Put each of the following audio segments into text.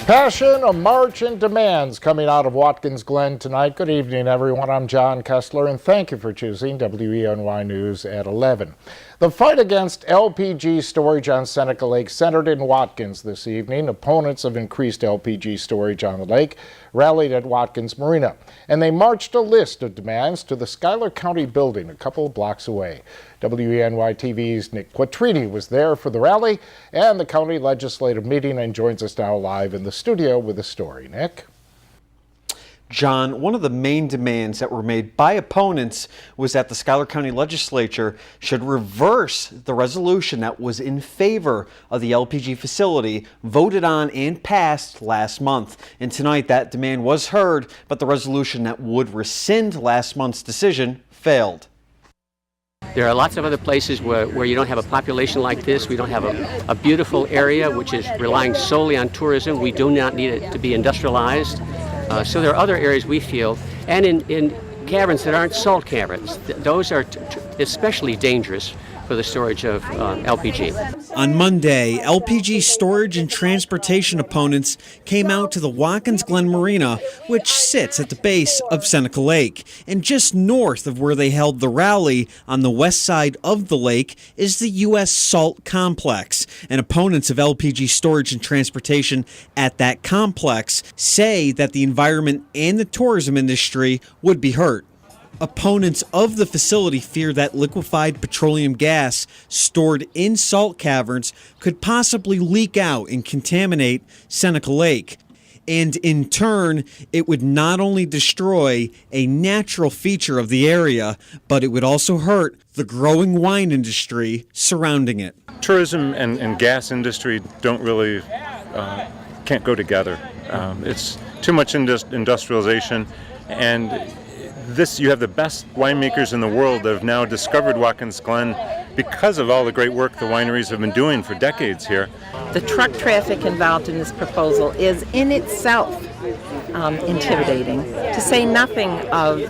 Passion, a march, and demands coming out of Watkins Glen tonight. Good evening, everyone. I'm John Kessler, and thank you for choosing WENY News at 11. The fight against LPG storage on Seneca Lake centered in Watkins this evening. Opponents of increased LPG storage on the lake rallied at Watkins Marina, and they marched a list of demands to the Schuyler County building a couple of blocks away. WENY-TV's Nick Quattrini was there for the rally and the county legislative meeting and joins us now live in the studio with a story. Nick? John, one of the main demands that were made by opponents was that the Schuyler County Legislature should reverse the resolution that was in favor of the LPG facility voted on and passed last month. And tonight that demand was heard, but the resolution that would rescind last month's decision failed. There are lots of other places where you don't have a population like this. We don't have a beautiful area which is relying solely on tourism. We do not need it to be industrialized. So there are other areas we feel, and in caverns that aren't salt caverns, those are especially dangerous for the storage of LPG. On Monday, LPG storage and transportation opponents came out to the Watkins Glen Marina, which sits at the base of Seneca Lake. And just north of where they held the rally on the west side of the lake is the U.S. Salt Complex. And opponents of LPG storage and transportation at that complex say that the environment and the tourism industry would be hurt. Opponents of the facility fear that liquefied petroleum gas stored in salt caverns could possibly leak out and contaminate Seneca Lake. And in turn, it would not only destroy a natural feature of the area, but it would also hurt the growing wine industry surrounding it. Tourism and gas industry don't really, can't go together. It's too much industrialization, and you have the best winemakers in the world that have now discovered Watkins Glen because of all the great work the wineries have been doing for decades here. The truck traffic involved in this proposal is in itself intimidating, to say nothing of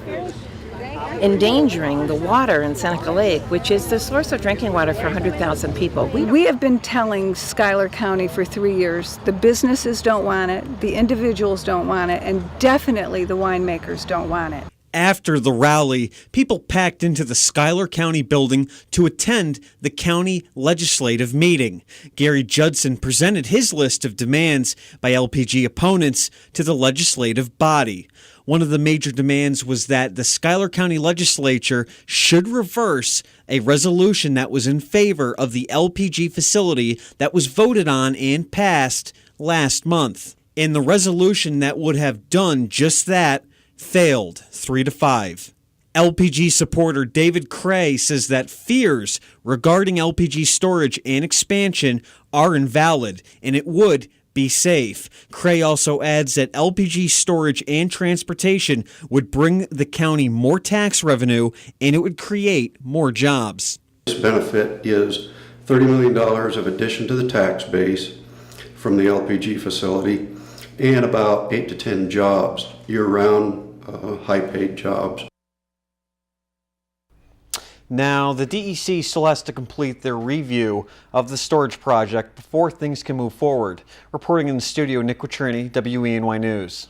endangering the water in Seneca Lake, which is the source of drinking water for 100,000 people. We have been telling Schuyler County for 3 years, the businesses don't want it, the individuals don't want it, and definitely the winemakers don't want it. After the rally, people packed into the Schuyler County building to attend the county legislative meeting. Gary JUDSON presented his list of demands by LPG opponents to the legislative body. One of the major demands was that the Schuyler County Legislature should reverse a resolution that was in favor of the LPG facility that was voted on and passed last month. And the resolution that would have done just that failed 3-5. LPG supporter David CREA says that fears regarding LPG storage and expansion are invalid and it would be safe. CREA also adds that LPG storage and transportation would bring the county more tax revenue and it would create more jobs. This benefit is $30 million of addition to the tax base from the LPG facility and about 8 to 10 jobs, year-round, high-paid jobs. Now, the DEC still has to complete their review of the storage project before things can move forward. Reporting in the studio, Nick Quattrini, WENY News.